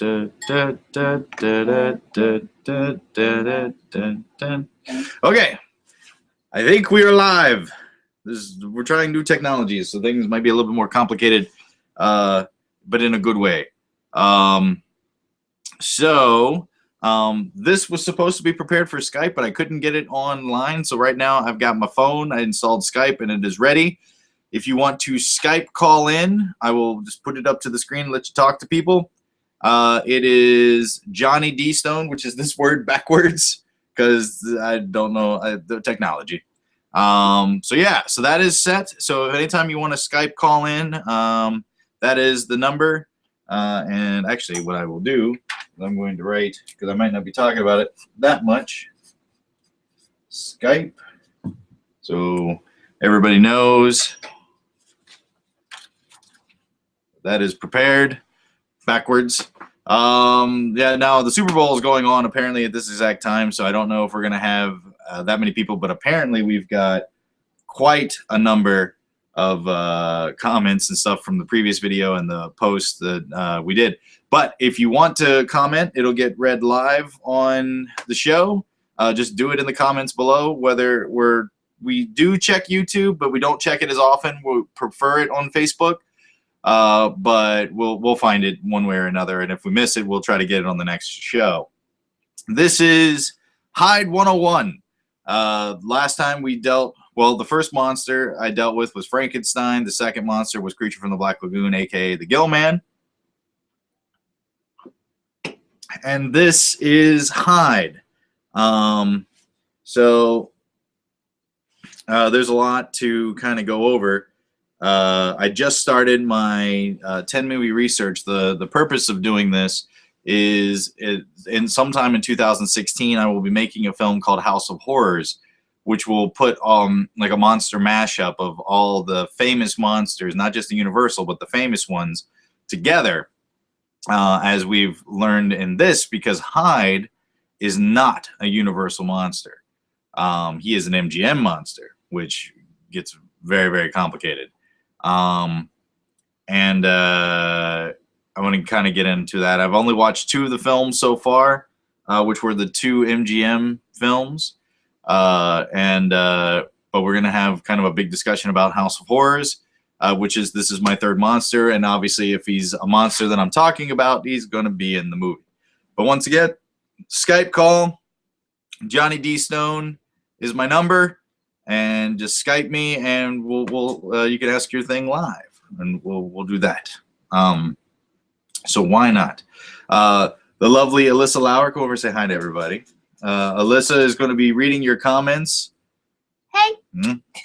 Okay, I think we are live. We're trying new technologies, so things might be a little bit more complicated, but in a good way. This was supposed to be prepared for Skype, but I couldn't get it online. So right now I've got my phone, I installed Skype, and it is ready. If you want to Skype call in, I will just put it up to the screen and let you talk to people. It is Johnny D Stone, which is this word backwards, because I don't know the technology. So that is set. So if anytime you want to Skype call in, that is the number. And actually what I will do is I'm going to write, because I might not be talking about it that much, Skype, so everybody knows that is prepared backwards. Now the Super Bowl is going on apparently at this exact time, so I don't know if we're going to have that many people, but apparently we've got quite a number of comments and stuff from the previous video and the post that we did. But if you want to comment, it'll get read live on the show. Just do it in the comments below. Whether we do check YouTube, but we don't check it as often. We prefer it on Facebook. But we'll find it one way or another, and if we miss it, we'll try to get it on the next show. This is HYDE 101. Last time we dealt, well, the first monster I dealt with was Frankenstein. The second monster was Creature from the Black Lagoon, aka the Gill Man. And this is HYDE. There's a lot to kind of go over. I just started my 10 movie research. The purpose of doing this is sometime in 2016 I will be making a film called House of Horrors, which will put like a monster mashup of all the famous monsters, not just the Universal but the famous ones, together, as we've learned in this, because HYDE is not a Universal monster. He is an MGM monster, which gets very, very complicated. I want to kind of get into that. I've only watched 2 of the films so far, which were the 2 MGM films. But we're going to have kind of a big discussion about House of Horrors, this is my 3rd monster. And obviously if he's a monster that I'm talking about, he's going to be in the movie. But once again, Skype call, Johnny D Stone is my number. And just Skype me, and you can ask your thing live, and we'll do that. So why not? The lovely Alyssa Lauer, come over and say hi to everybody. Alyssa is going to be reading your comments. Hey.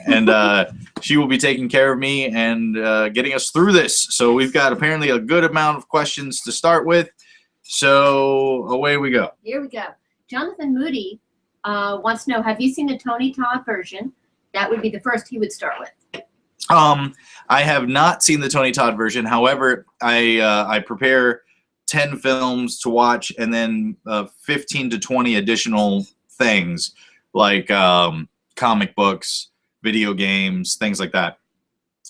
And she will be taking care of me and getting us through this. So we've got apparently a good amount of questions to start with. So away we go. Here we go. Jonathan Moody wants to know, have you seen the Tony Todd version? That would be the first he would start with. I have not seen the Tony Todd version. However, I prepare 10 films to watch, and then 15 to 20 additional things like comic books, video games, things like that.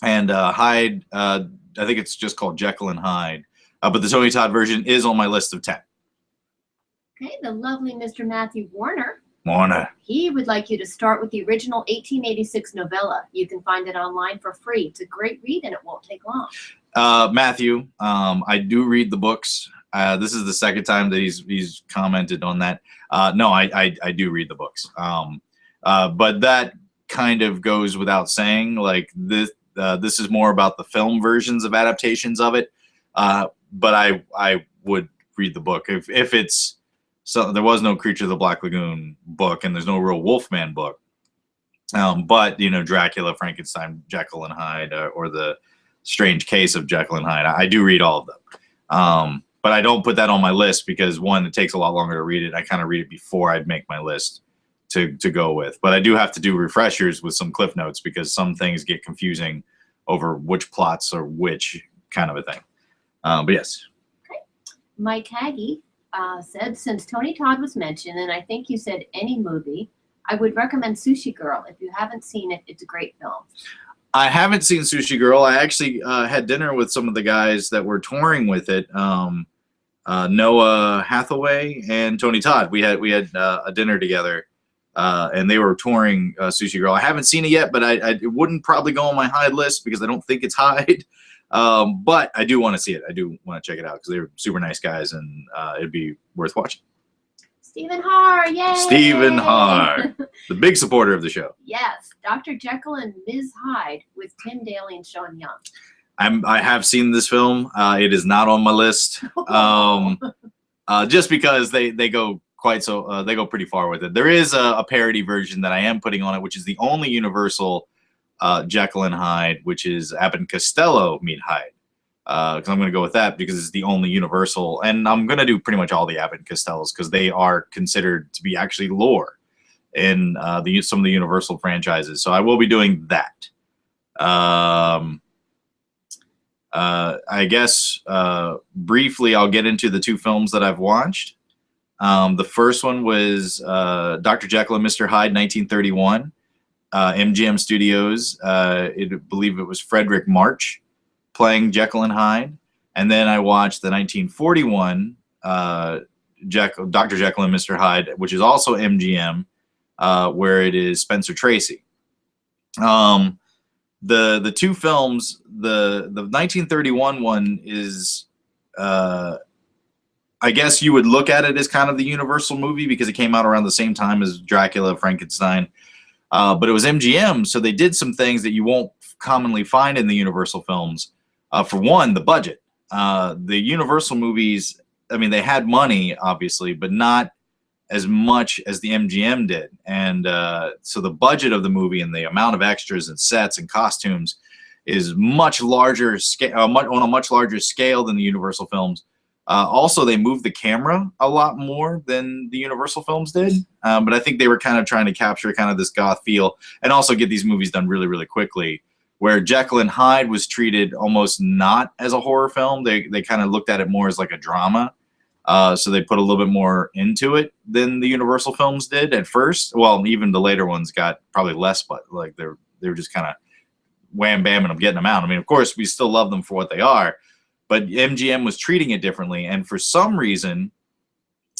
And Hyde, I think it's just called Jekyll and Hyde. But the Tony Todd version is on my list of 10. Okay, the lovely Mr. Matthew Warner. He would like you to start with the original 1886 novella. You can find it online for free. It's a great read and it won't take long. Matthew, I do read the books. This is the second time that he's commented on that. No, I do read the books. But that kind of goes without saying. Like this is more about the film versions of adaptations of it. But I would read the book if it's. So there was no Creature of the Black Lagoon book, and there's no real Wolfman book. But, you know, Dracula, Frankenstein, Jekyll and Hyde, or the Strange Case of Jekyll and Hyde, I do read all of them. But I don't put that on my list because, one, it takes a lot longer to read it. I kind of read it before I'd make my list to go with. But I do have to do refreshers with some cliff notes because some things get confusing over which plots are which kind of a thing. But yes. Okay. Mike Haggy said, since Tony Todd was mentioned, and I think you said any movie, I would recommend Sushi Girl. If you haven't seen it, it's a great film. I haven't seen Sushi Girl. I actually had dinner with some of the guys that were touring with it. Noah Hathaway and Tony Todd. We had a dinner together, and they were touring Sushi Girl. I haven't seen it yet, but it wouldn't probably go on my Hyde list because I don't think it's Hyde. But I do want to see it. I do want to check it out because they're super nice guys, and it'd be worth watching. Stephen Haar, yay! Stephen Haar, the big supporter of the show. Yes, Dr. Jekyll and Ms. Hyde with Tim Daly and Sean Young. I have seen this film. It is not on my list, just because they go they go pretty far with it. There is a parody version that I am putting on it, which is the only Universal Jekyll and Hyde, which is Abbott and Costello meet Hyde. Because I'm going to go with that because it's the only Universal, and I'm going to do pretty much all the Abbott and Costellos because they are considered to be actually lore in some of the Universal franchises. So I will be doing that. I guess briefly I'll get into the two films that I've watched. The first one was Dr. Jekyll and Mr. Hyde, 1931, MGM Studios. I believe it was Frederick March playing Jekyll and Hyde. And then I watched the 1941 Dr. Jekyll and Mr. Hyde, which is also MGM, where it is Spencer Tracy. The two films, the 1931 one is, I guess you would look at it as kind of the Universal movie because it came out around the same time as Dracula, Frankenstein. But it was MGM, so they did some things that you won't commonly find in the Universal films. For one, the budget. The Universal movies, I mean, they had money, obviously, but not as much as the MGM did. And so the budget of the movie and the amount of extras and sets and costumes is much larger, on a much larger scale than the Universal films. Also, they moved the camera a lot more than the Universal films did. But I think they were kind of trying to capture kind of this goth feel and also get these movies done really, really quickly. Where Jekyll and Hyde was treated almost not as a horror film. They kind of looked at it more as like a drama. So they put a little bit more into it than the Universal films did at first. Well, even the later ones got probably less, but like they were just kind of wham bam and I'm getting them out. I mean, of course, we still love them for what they are, but MGM was treating it differently. And for some reason,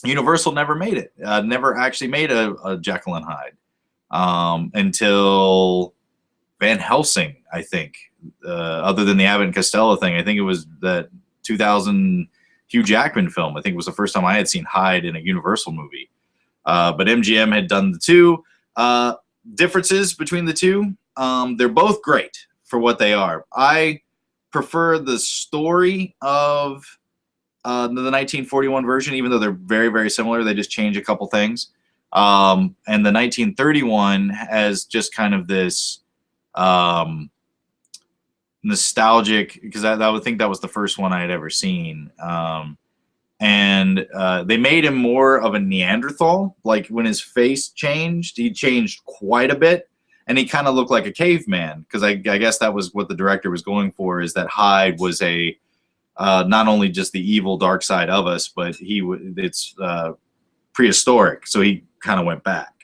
Universal never made it. Never actually made a Jekyll and Hyde until Van Helsing, I think. Other than the Abbott and Costello thing, I think it was that 2000 Hugh Jackman film. I think it was the first time I had seen Hyde in a Universal movie. But MGM had done the two. Differences between the two, they're both great for what they are. I prefer the story of the 1941 version, even though they're very, very similar. They just change a couple things. And the 1931 has just kind of this nostalgic, because I would think that was the first one I had ever seen. And they made him more of a Neanderthal. Like when his face changed, he changed quite a bit. And he kind of looked like a caveman, because I guess that was what the director was going for, is that Hyde was a not only just the evil dark side of us, but it's prehistoric. So he kind of went back.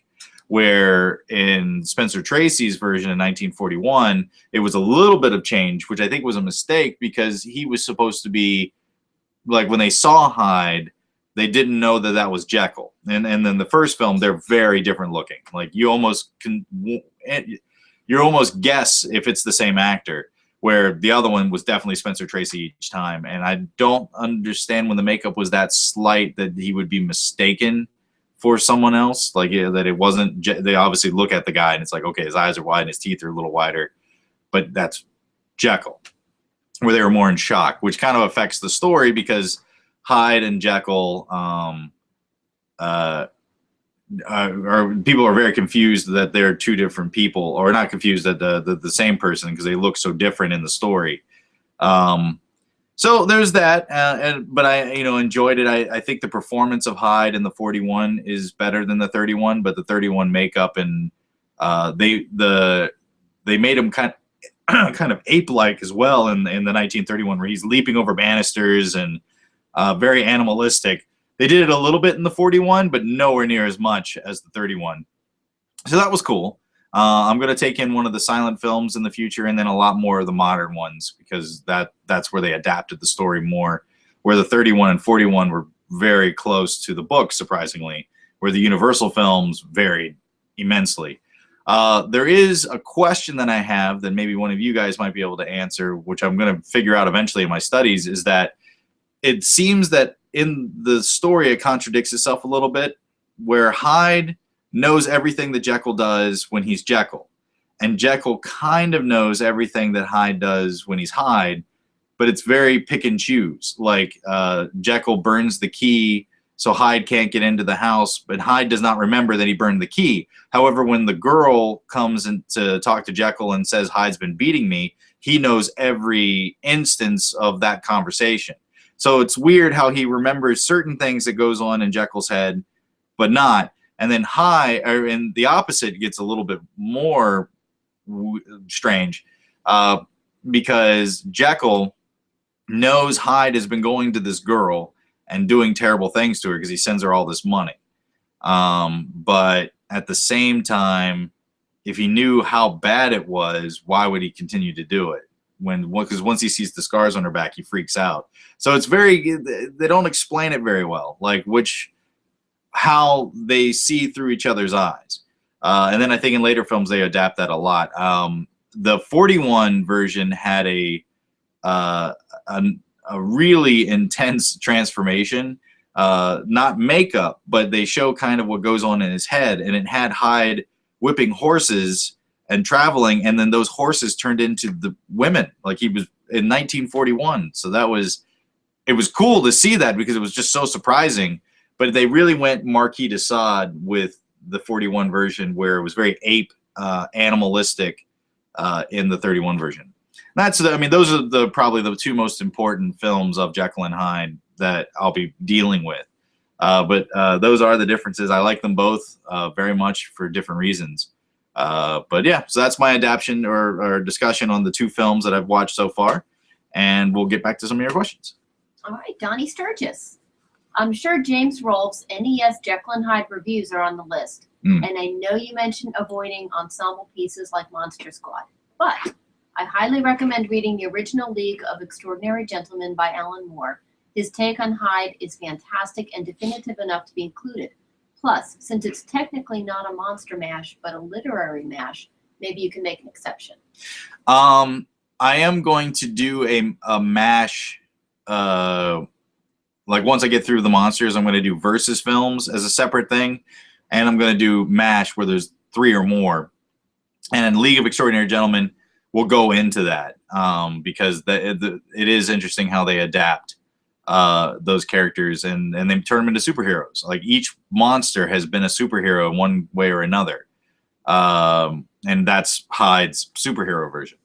Where in Spencer Tracy's version in 1941, it was a little bit of change, which I think was a mistake because he was supposed to be, like when they saw Hyde, they didn't know that that was Jekyll. And then the first film, they're very different looking. Like you almost guess if it's the same actor, where the other one was definitely Spencer Tracy each time. And I don't understand when the makeup was that slight that he would be mistaken for someone else. Like, yeah, that it wasn't, they obviously look at the guy and it's like, okay, his eyes are wide and his teeth are a little wider, but that's Jekyll. Where they were more in shock, which kind of affects the story because Hyde and Jekyll people are very confused that they're two different people, or not confused that the same person, because they look so different in the story. So there's that, but I enjoyed it. I think the performance of Hyde in the 41 is better than the 31, but the 31 makeup and they made him kind of ape-like as well in the 1931, where he's leaping over banisters and very animalistic. They did it a little bit in the 41, but nowhere near as much as the 31. So that was cool. I'm going to take in one of the silent films in the future and then a lot more of the modern ones, because that's where they adapted the story more where the 31 and 41 were very close to the book, surprisingly, where the Universal films varied immensely. There is a question that I have that maybe one of you guys might be able to answer, which I'm going to figure out eventually in my studies, is that it seems that in the story it contradicts itself a little bit, where Hyde knows everything that Jekyll does when he's Jekyll, and Jekyll kind of knows everything that Hyde does when he's Hyde, but it's very pick and choose. Like Jekyll burns the key so Hyde can't get into the house, but Hyde does not remember that he burned the key. However, when the girl comes in to talk to Jekyll and says Hyde's been beating me, he knows every instance of that conversation. So it's weird how he remembers certain things that goes on in Jekyll's head, but not. And then Hyde, or in the opposite, gets a little bit more strange because Jekyll knows Hyde has been going to this girl and doing terrible things to her because he sends her all this money. But at the same time, if he knew how bad it was, why would he continue to do it? Because once he sees the scars on her back, he freaks out. So it's they don't explain it very well, like how they see through each other's eyes. And then I think in later films they adapt that a lot. The 41 version had a really intense transformation, not makeup, but they show kind of what goes on in his head, and it had Hyde whipping horses and traveling, and then those horses turned into the women, like he was in 1941. So it was cool to see that because it was just so surprising. But they really went Marquis de Sade with the 41 version, where it was very animalistic in the 31 version. Those are probably the two most important films of Jekyll and Hyde that I'll be dealing with. But those are the differences. I like them both very much for different reasons. But yeah, so that's my adaptation or discussion on the two films that I've watched so far. And we'll get back to some of your questions. All right, Donnie Sturgis. I'm sure James Rolfe's NES Jekyll and Hyde reviews are on the list. And I know you mentioned avoiding ensemble pieces like Monster Squad. But I highly recommend reading the original League of Extraordinary Gentlemen by Alan Moore. His take on Hyde is fantastic and definitive enough to be included. Plus, since it's technically not a monster mash, but a literary mash, maybe you can make an exception. I am going to do a mash, like once I get through the monsters, I'm going to do versus films as a separate thing, and I'm going to do mash where there's 3 or more. And League of Extraordinary Gentlemen will go into that because it is interesting how they adapt those characters and they turn them into superheroes. Like each monster has been a superhero in one way or another, and that's Hyde's superhero version.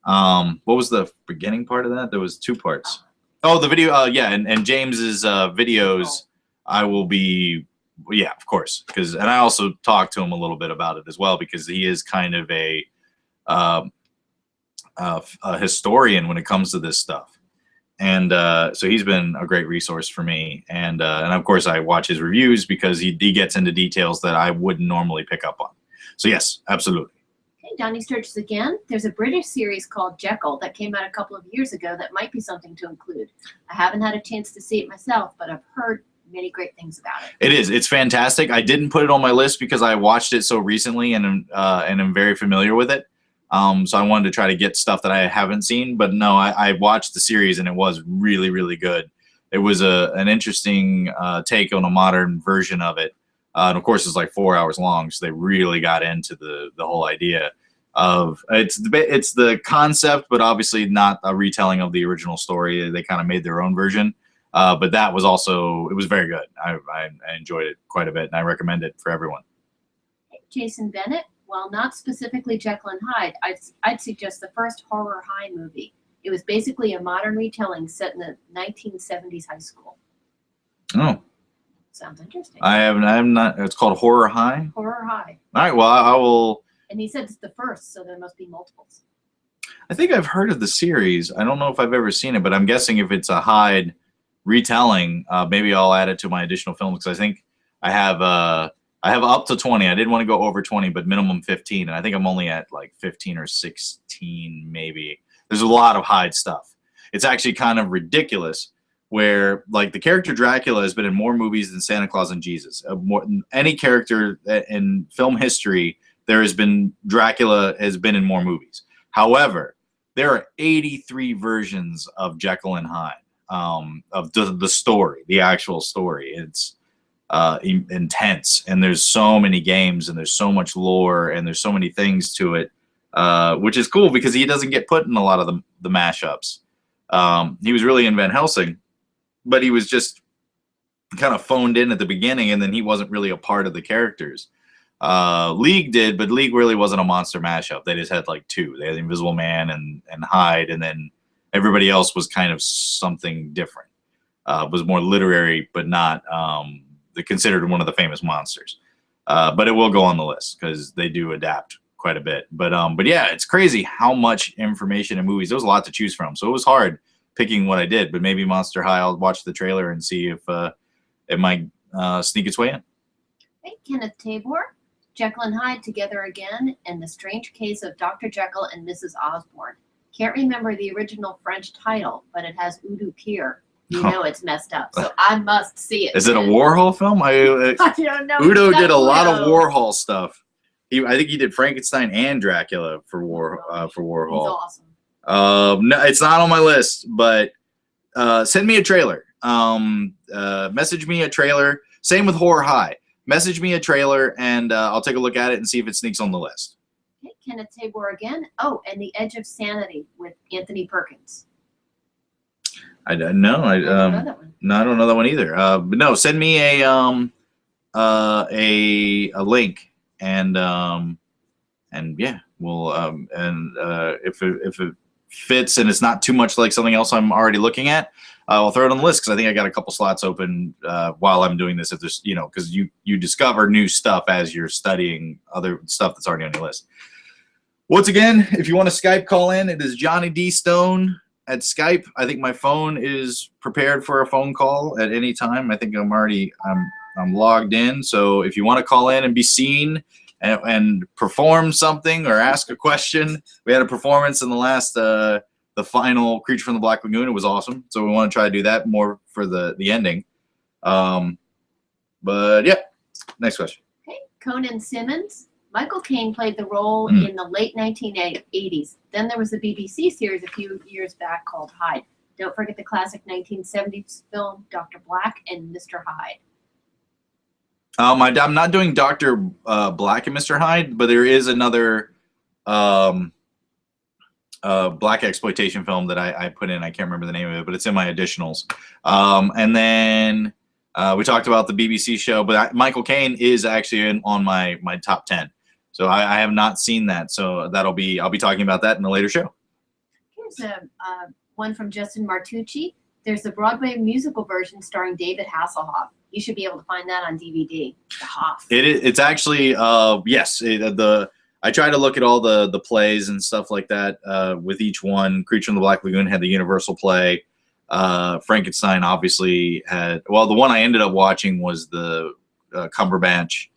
What was the beginning part of that? There was 2 parts. Oh, the video. Yeah, and James's videos. I will be. Yeah, of course. And I also talked to him a little bit about it as well because he is kind of a historian when it comes to this stuff. And so he's been a great resource for me. And of course, I watch his reviews because he gets into details that I wouldn't normally pick up on. So yes, absolutely. Okay, Donnie Sturgis again. There's a British series called Jekyll that came out a couple of years ago that might be something to include. I haven't had a chance to see it myself, but I've heard many great things about it. It is. It's fantastic. I didn't put it on my list because I watched it so recently and I'm very familiar with it. So I wanted to try to get stuff that I haven't seen. But no, I watched the series and it was really, really good. It was an interesting take on a modern version of it. And of course, it's like 4 hours long. So they really got into the whole idea of it's the concept, but obviously not a retelling of the original story. They kind of made their own version. But that was it was very good. I enjoyed it quite a bit, and I recommend it for everyone. Jason Bennett, while not specifically Jekyll and Hyde, I'd suggest the first Horror High movie. It was basically a modern retelling set in the 1970s high school. Oh. Sounds interesting. I'm not. It's called Horror High? Horror High. All right, well, I will. And he said it's the first, so there must be multiples. I think I've heard of the series. I don't know if I've ever seen it, but I'm guessing if it's a Hyde retelling, maybe I'll add it to my additional films because I think I have up to 20. I didn't want to go over 20, but minimum 15, and I think I'm only at like 15 or 16 maybe. There's a lot of Hyde stuff. It's actually kind of ridiculous where like the character Dracula has been in more movies than Santa Claus and Jesus. More than any character in film history, Dracula has been in more movies. However, there are 83 versions of Jekyll and Hyde, of the story, the actual story. It's intense, and there's so many games, and there's so much lore, and there's so many things to it, which is cool because he doesn't get put in a lot of the mashups. He was really in Van Helsing, but he was just kind of phoned in at the beginning, and then he wasn't really a part of the characters. League did, but League really wasn't a monster mashup. They just had like two. They had Invisible Man and Hyde, and then everybody else was kind of something different. Was more literary, but not considered one of the famous monsters. But it will go on the list because they do adapt quite a bit. But yeah, it's crazy how much information in movies. There was a lot to choose from, so it was hard picking what I did. But maybe Monster High, I'll watch the trailer and see if it might sneak its way in. Hey, Kenneth Tabor. Jekyll and Hyde Together Again, and The Strange Case of Dr. Jekyll and Mrs. Osborne. Can't remember the original French title, but it has Udo Kier. You know it's messed up, so I must see it. Is it a Warhol film? I don't know. Udo did a lot of Warhol stuff. I think he did Frankenstein and Dracula for Warhol. He's awesome. No, it's not on my list, but send me a trailer. Message me a trailer. Same with Horror High. Message me a trailer, and I'll take a look at it and see if it sneaks on the list. Okay, Kenneth Tabor again. Oh, and The Edge of Sanity with Anthony Perkins. I don't know that one. No, I don't know that one either. But no, send me a link, and yeah, we'll if it fits and it's not too much like something else I'm already looking at, I'll throw it on the list because I think I got a couple slots open while I'm doing this. If there's, because you discover new stuff as you're studying other stuff that's already on your list. Once again, if you want to Skype call in, it is Johnny D. Stone at Skype. I think my phone is prepared for a phone call at any time. I think I'm logged in. So if you want to call in and be seen and perform something or ask a question, we had a performance in the last the final Creature from the Black Lagoon. It was awesome. So we want to try to do that more for the ending. But yeah, next question. Okay, Conan Simmons. Michael Caine played the role in the late 1980s. Then there was a BBC series a few years back called Hyde. Don't forget the classic 1970s film Dr. Black and Mr. Hyde. I'm not doing Dr. Black and Mr. Hyde, but there is another black exploitation film that I put in. I can't remember the name of it, but it's in my additionals. And then we talked about the BBC show, but Michael Caine is actually on my top 10. So I have not seen that. So I'll be talking about that in a later show. Here's one from Justin Martucci. There's a Broadway musical version starring David Hasselhoff. You should be able to find that on DVD. The Hoff. It's actually yes. I try to look at all the plays and stuff like that with each one. Creature in the Black Lagoon had the Universal play. Frankenstein obviously had. Well, the one I ended up watching was the Cumberbatch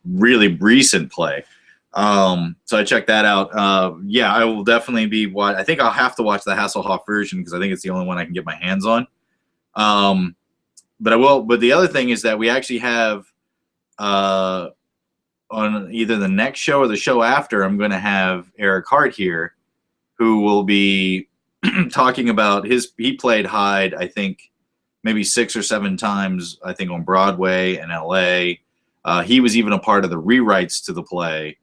really recent play. So I checked that out. Yeah, I will definitely be. I think I'll have to watch the Hasselhoff version because I think it's the only one I can get my hands on. But I will. But the other thing is that we actually have on either the next show or the show after, I'm going to have Eric Hart here, who will be talking about he played Hyde, I think, maybe 6 or 7 times, I think, on Broadway and LA. He was even a part of the rewrites to the play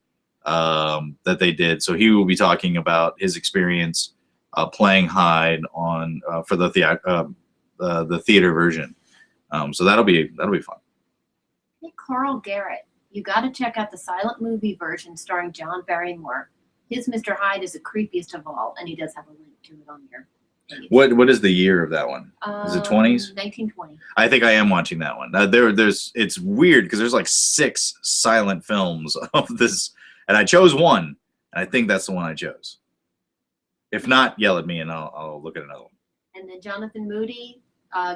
that they did. So he will be talking about his experience playing Hyde on for the theater version. So that'll be fun. Hey, Carl Garrett, you got to check out the silent movie version starring John Barrymore. His Mr. Hyde is the creepiest of all, and he does have a link to it on your page. What is the year of that one? Is it 20s? 1920. I think I am watching that one. It's weird because there's like 6 silent films of this, and I chose one, and I think that's the one I chose. If not, yell at me, and I'll look at another one. And then Jonathan Moody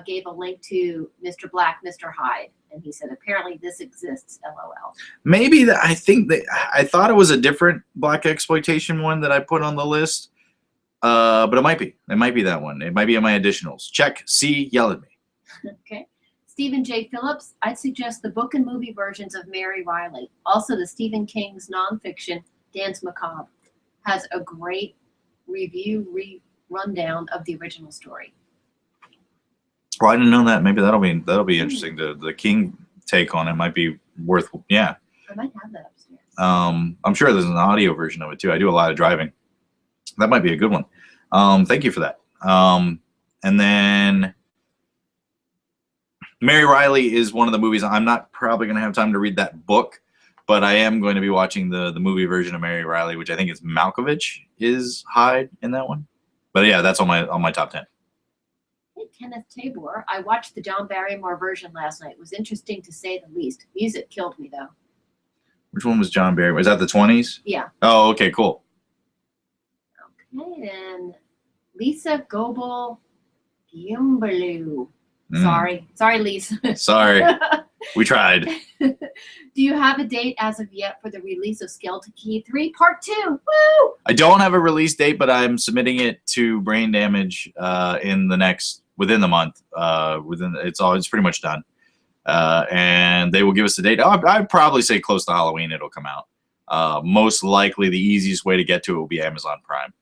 gave a link to Mr. Black, Mr. Hyde, and he said apparently this exists. LOL. Maybe I thought it was a different black exploitation one that I put on the list. But it might be. It might be that one. It might be in my additionals. Check. C. Yell at me. Okay. Stephen J. Phillips, I'd suggest the book and movie versions of Mary Riley. Also, the Stephen King's nonfiction, Danse Macabre, has a great rundown of the original story. Well, I didn't know that. Maybe that'll be interesting. The King take on it might be worth. Yeah. I might have that upstairs. I'm sure there's an audio version of it too. I do a lot of driving. That might be a good one. Thank you for that. And then Mary Riley is one of the movies. I'm not probably going to have time to read that book, but I am going to be watching the movie version of Mary Riley, which I think is Malkovich is Hyde in that one. But yeah, that's on my top 10. Hey, Kenneth Tabor, I watched the John Barrymore version last night. It was interesting to say the least. Music killed me though. Which one was John Barrymore? Was that the 20s? Yeah. Oh, okay, cool. Okay, and Lisa Goebel Giumberlu. Sorry, Lisa. Sorry, we tried. Do you have a date as of yet for the release of Skeleton Key 3 Part 2? Woo! I don't have a release date, but I'm submitting it to Brain Damage within the month. It's pretty much done, and they will give us a date. I'd probably say close to Halloween it'll come out. Most likely, the easiest way to get to it will be Amazon Prime.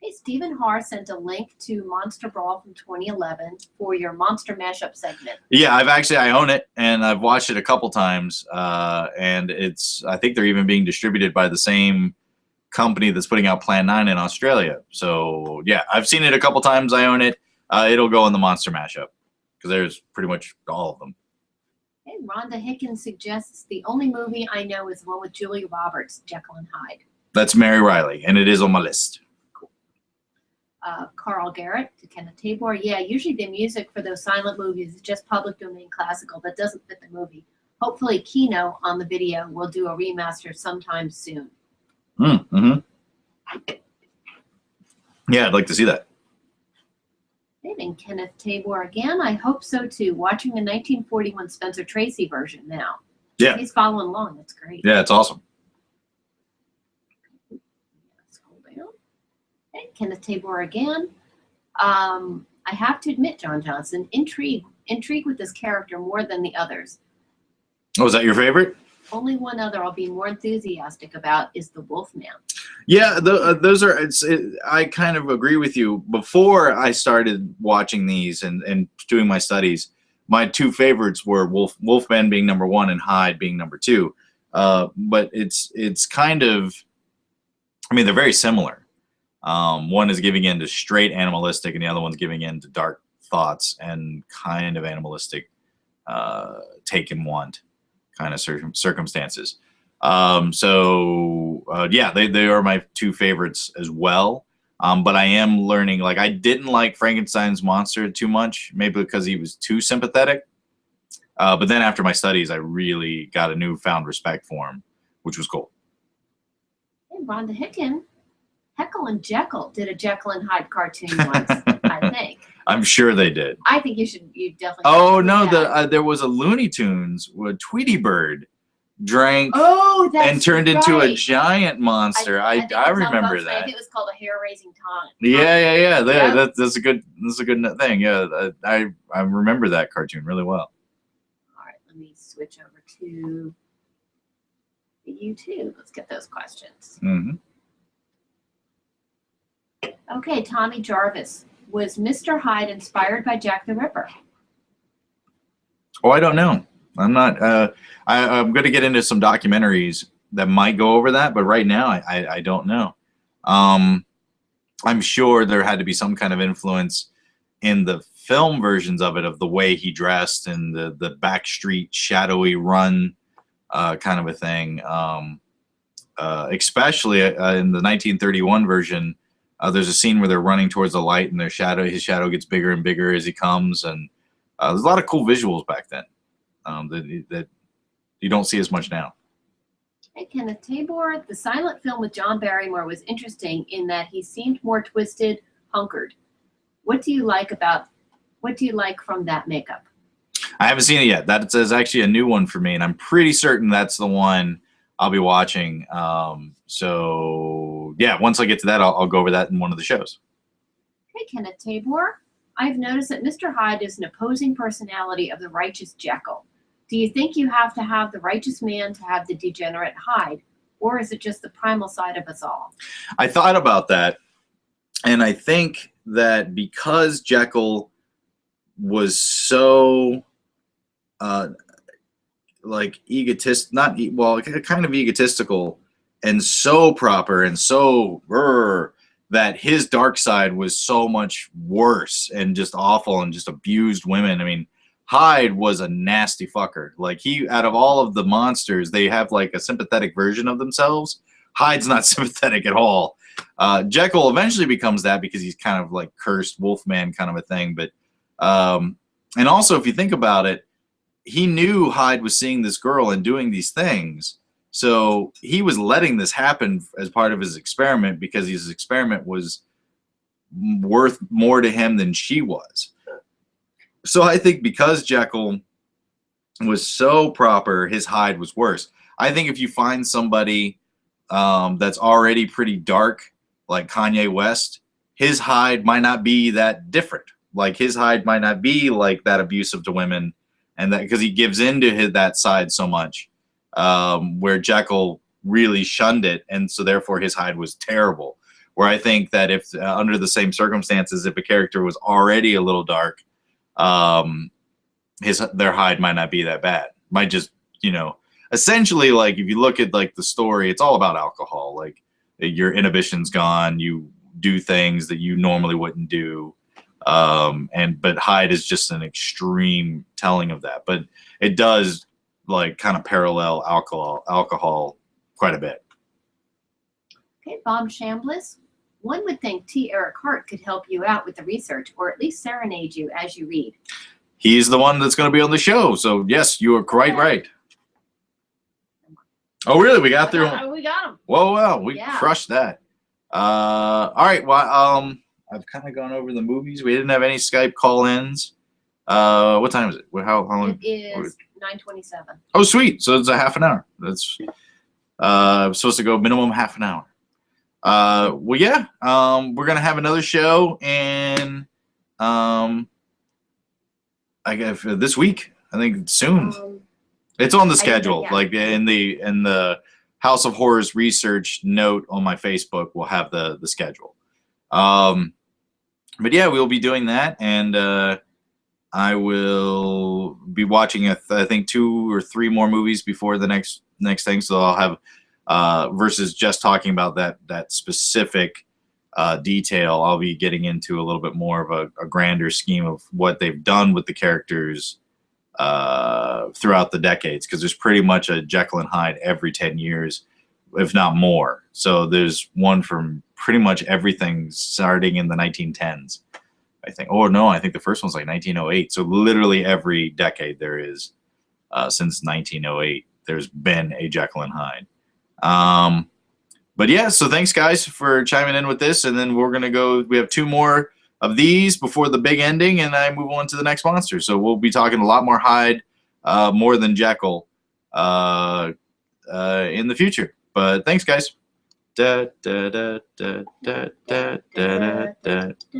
Hey, Stephen Haar sent a link to Monster Brawl from 2011 for your Monster Mashup segment. Yeah, I own it, and I've watched it a couple times, and I think they're even being distributed by the same company that's putting out Plan 9 in Australia. So yeah, I've seen it a couple times. I own it. It'll go in the Monster Mashup because there's pretty much all of them. Hey, Rhonda Hickens suggests the only movie I know is the one with Julia Roberts, Jekyll and Hyde. That's Mary Riley, and it is on my list. Carl Garrett to Kenneth Tabor. Yeah, usually the music for those silent movies is just public domain classical. That doesn't fit the movie. Hopefully Kino on the video will do a remaster sometime soon. Mm-hmm. Yeah, I'd like to see that. And Kenneth Tabor again. I hope so too. Watching the 1941 Spencer Tracy version now. Yeah. He's following along. That's great. Yeah, it's awesome. Kenneth Tabor again. I have to admit, John Johnson, intrigued with this character more than the others. Oh, is that your favorite? Only one other I'll be more enthusiastic about is the Wolfman. Yeah, those are. I kind of agree with you. Before I started watching these and doing my studies, my two favorites were Wolfman being number 1 and Hyde being number 2. But it's kind of. I mean, they're very similar. One is giving in to straight animalistic, and the other one's giving in to dark thoughts and kind of animalistic, take and want kind of circumstances. Yeah, they are my two favorites as well. But I am learning. Like, I didn't like Frankenstein's monster too much, maybe because he was too sympathetic. But then after my studies, I really got a newfound respect for him, which was cool. Hey, Rhonda Hicken. Jekyll and Jekyll did a Jekyll and Hyde cartoon once, I think. I'm sure they did. I think you definitely. Oh no, there was a Looney Tunes where Tweety Bird drank and turned into a giant monster. I remember that. I think it was called a hair-raising taunt. Yeah. That's a good thing. Yeah, I remember that cartoon really well. All right, let me switch over to YouTube. Let's get those questions. Mm-hmm. Okay, Tommy Jarvis. Was Mr. Hyde inspired by Jack the Ripper? Oh, I don't know. I'm not. I'm going to get into some documentaries that might go over that, but right now I don't know. I'm sure there had to be some kind of influence in the film versions of it, of the way he dressed and the backstreet shadowy run kind of a thing. Especially in the 1931 version. There's a scene where they're running towards the light, and his shadow gets bigger and bigger as he comes, and there's a lot of cool visuals back then that you don't see as much now. Hey, Kenneth Tabor, the silent film with John Barrymore was interesting in that he seemed more twisted, hunkered. What do you like from that makeup? I haven't seen it yet. That is actually a new one for me, and I'm pretty certain that's the one I'll be watching. So yeah, once I get to that, I'll go over that in one of the shows. Hey, Kenneth Tabor. I've noticed that Mr. Hyde is an opposing personality of the righteous Jekyll. Do you think you have to have the righteous man to have the degenerate Hyde, or is it just the primal side of us all? I thought about that, and I think that because Jekyll was so like kind of egotistical and so proper and so that his dark side was so much worse and just awful and just abused women. I mean, Hyde was a nasty fucker. Like, he, out of all of the monsters, they have like a sympathetic version of themselves. Hyde's not sympathetic at all. Jekyll eventually becomes that because he's kind of like cursed Wolfman kind of a thing. But and also, if you think about it, he knew Hyde was seeing this girl and doing these things. So he was letting this happen as part of his experiment because his experiment was worth more to him than she was. So I think because Jekyll was so proper, his Hyde was worse. I think if you find somebody that's already pretty dark, like Kanye West, his Hyde might not be that different. Like, his Hyde might not be like that abusive to women, and that because he gives into that side so much, where Jekyll really shunned it, and so therefore his Hyde was terrible. Where I think that if under the same circumstances, if a character was already a little dark, their Hyde might not be that bad. Might just, essentially, like, if you look at like the story, it's all about alcohol. Like, your inhibition's gone, you do things that you normally wouldn't do. But Hyde is just an extreme telling of that. But it does like kind of parallel alcohol quite a bit. Okay, Bob Chambliss. One would think T. Eric Hart could help you out with the research, or at least serenade you as you read. He's the one that's going to be on the show. So yes, you are quite right. Oh, really? We got through. We got him. Whoa, wow, we crushed that. All right. Well, I've kind of gone over the movies. We didn't have any Skype call-ins. What time is it? How long? It is 9:27. Oh, sweet. So it's a half an hour. That's supposed to go minimum half an hour. Well, yeah. We're gonna have another show in I guess this week. I think soon. It's on the schedule. Like in the House of Horrors research note on my Facebook, we'll have the schedule. But yeah, we'll be doing that, and I will be watching I think 2 or 3 more movies before the next thing. So I'll have versus just talking about that specific detail. I'll be getting into a little bit more of a grander scheme of what they've done with the characters throughout the decades, because there's pretty much a Jekyll and Hyde every 10 years, if not more. So there's one from pretty much everything starting in the 1910s, I think. Oh, no, I think the first one's like 1908. So literally every decade there is, since 1908, there's been a Jekyll and Hyde. But yeah, so thanks, guys, for chiming in with this. And then we're going to go, we have 2 more of these before the big ending, and I move on to the next monster. So we'll be talking a lot more Hyde, more than Jekyll, in the future. But thanks, guys. Da, da, da, da, da, da, da, da, da.